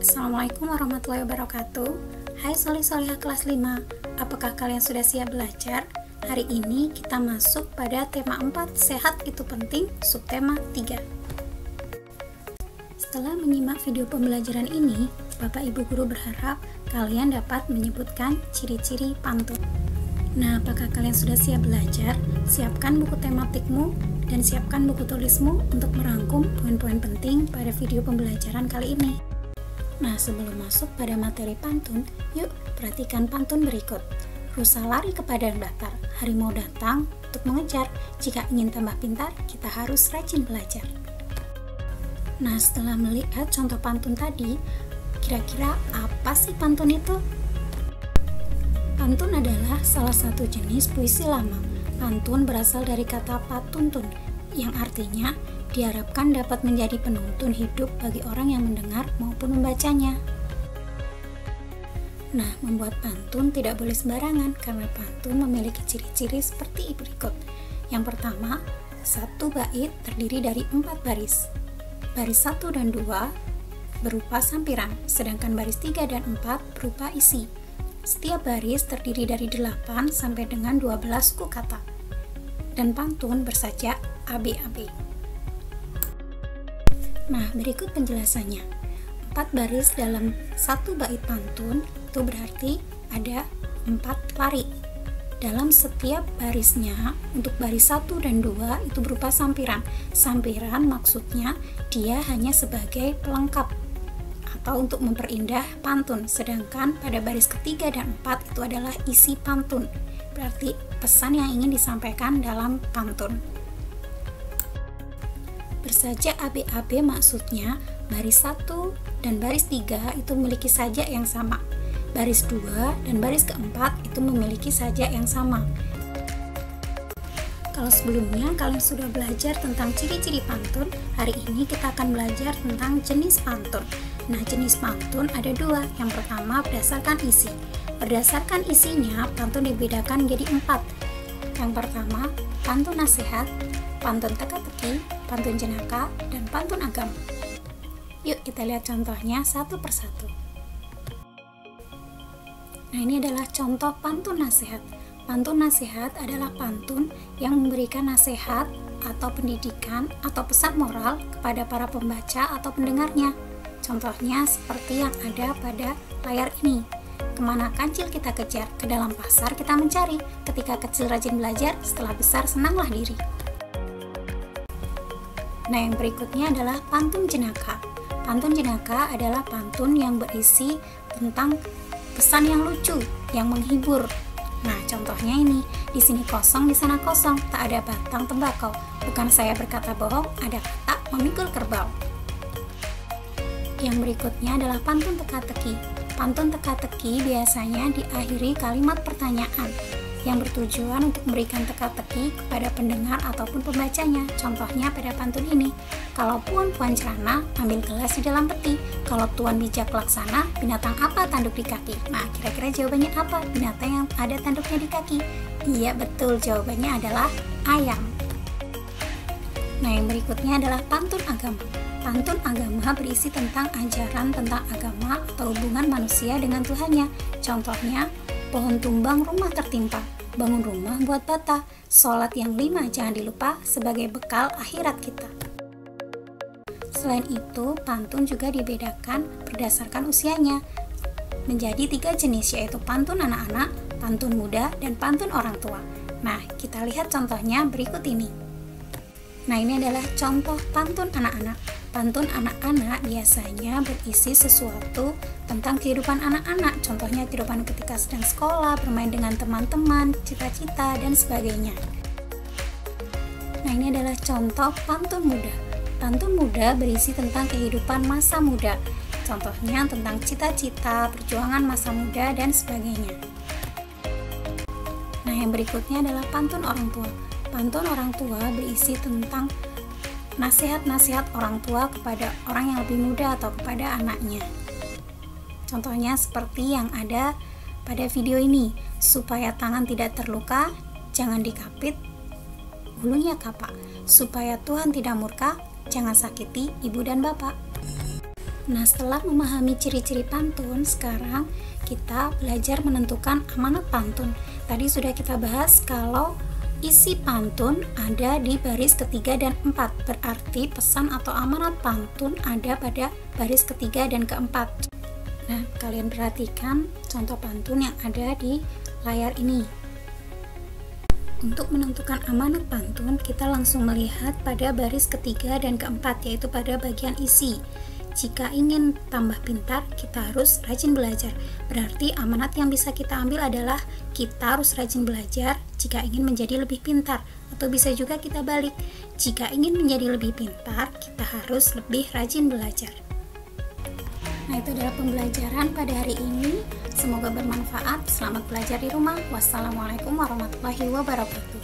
Assalamualaikum warahmatullahi wabarakatuh. Hai solih-solihah kelas 5. Apakah kalian sudah siap belajar? Hari ini kita masuk pada tema 4, sehat itu penting, subtema 3. Setelah menyimak video pembelajaran ini, Bapak Ibu Guru berharap kalian dapat menyebutkan ciri-ciri pantun. Nah, apakah kalian sudah siap belajar? Siapkan buku tematikmu dan siapkan buku tulismu untuk merangkum poin-poin penting pada video pembelajaran kali ini. Nah, sebelum masuk pada materi pantun, yuk perhatikan pantun berikut. Rusa lari ke padang datar, harimau datang untuk mengejar. Jika ingin tambah pintar, kita harus rajin belajar. Nah, setelah melihat contoh pantun tadi, kira-kira apa sih pantun itu? Pantun adalah salah satu jenis puisi lama. Pantun berasal dari kata patuntun, yang artinya diharapkan dapat menjadi penuntun hidup bagi orang yang mendengar maupun membacanya. Nah, membuat pantun tidak boleh sembarangan karena pantun memiliki ciri-ciri seperti berikut. Yang pertama, satu bait terdiri dari 4 baris. Baris 1 dan 2 berupa sampiran, sedangkan baris 3 dan 4 berupa isi. Setiap baris terdiri dari 8 sampai dengan 12 suku kata. Dan pantun bersajak AB-AB. Nah, berikut penjelasannya. 4 baris dalam satu bait pantun itu berarti ada 4 lari. Dalam setiap barisnya, untuk baris 1 dan 2 itu berupa sampiran. Sampiran maksudnya dia hanya sebagai pelengkap atau untuk memperindah pantun. Sedangkan pada baris ketiga dan 4 itu adalah isi pantun. Berarti pesan yang ingin disampaikan dalam pantun. Bersajak AB-AB maksudnya baris 1 dan baris 3 itu memiliki sajak yang sama. Baris 2 dan baris keempat itu memiliki sajak yang sama. Kalau sebelumnya kalian sudah belajar tentang ciri-ciri pantun, hari ini kita akan belajar tentang jenis pantun. Nah, jenis pantun ada 2. Yang pertama berdasarkan isi. Berdasarkan isinya, pantun dibedakan menjadi 4. Yang pertama, pantun nasihat, pantun teka-teki, pantun jenaka, dan pantun agama. Yuk kita lihat contohnya satu persatu. Nah, ini adalah contoh pantun nasihat. Pantun nasihat adalah pantun yang memberikan nasihat atau pendidikan atau pesan moral kepada para pembaca atau pendengarnya. Contohnya seperti yang ada pada layar ini. Kemana kancil kita kejar, ke dalam pasar kita mencari. Ketika kecil rajin belajar, setelah besar senanglah diri. Nah, yang berikutnya adalah pantun jenaka. Pantun jenaka adalah pantun yang berisi tentang pesan yang lucu, yang menghibur. Nah, contohnya ini, di sini kosong, di sana kosong, tak ada batang tembakau. Bukan saya berkata bohong, ada kata memikul kerbau. Yang berikutnya adalah pantun teka-teki. Pantun teka-teki biasanya diakhiri kalimat pertanyaan yang bertujuan untuk memberikan teka-teki kepada pendengar ataupun pembacanya. Contohnya pada pantun ini, kalau puan-puan cerana, ambil gelas di dalam peti. Kalau tuan bijak laksana, binatang apa tanduk di kaki? Nah, kira-kira jawabannya apa? Binatang yang ada tanduknya di kaki. Iya, betul, jawabannya adalah ayam. Nah, yang berikutnya adalah pantun agama. Pantun agama berisi tentang ajaran tentang agama atau hubungan manusia dengan Tuhannya. Contohnya, pohon tumbang rumah tertimpa, bangun rumah buat bata, sholat yang 5 jangan dilupa sebagai bekal akhirat kita. Selain itu, pantun juga dibedakan berdasarkan usianya menjadi 3 jenis, yaitu pantun anak-anak, pantun muda, dan pantun orang tua. Nah, kita lihat contohnya berikut ini. Nah, ini adalah contoh pantun anak-anak. Pantun anak-anak biasanya berisi sesuatu tentang kehidupan anak-anak. Contohnya kehidupan ketika sedang sekolah, bermain dengan teman-teman, cita-cita, dan sebagainya. Nah, ini adalah contoh pantun muda. Pantun muda berisi tentang kehidupan masa muda. Contohnya tentang cita-cita, perjuangan masa muda, dan sebagainya. Nah, yang berikutnya adalah pantun orang tua. Pantun orang tua berisi tentang nasihat-nasihat orang tua kepada orang yang lebih muda atau kepada anaknya. Contohnya seperti yang ada pada video ini. Supaya tangan tidak terluka, jangan dikapit ulunya kapak. Supaya Tuhan tidak murka, jangan sakiti ibu dan bapak. Nah, setelah memahami ciri-ciri pantun, sekarang kita belajar menentukan amanat pantun. Tadi sudah kita bahas kalau isi pantun ada di baris ketiga dan empat, berarti pesan atau amanat pantun ada pada baris ketiga dan keempat. Nah, kalian perhatikan contoh pantun yang ada di layar ini. Untuk menentukan amanat pantun, kita langsung melihat pada baris ketiga dan keempat, yaitu pada bagian isi. Jika ingin tambah pintar, kita harus rajin belajar. Berarti amanat yang bisa kita ambil adalah kita harus rajin belajar jika ingin menjadi lebih pintar. Atau bisa juga kita balik, jika ingin menjadi lebih pintar, kita harus lebih rajin belajar. Nah, itu adalah pembelajaran pada hari ini. Semoga bermanfaat. Selamat belajar di rumah. Wassalamualaikum warahmatullahi wabarakatuh.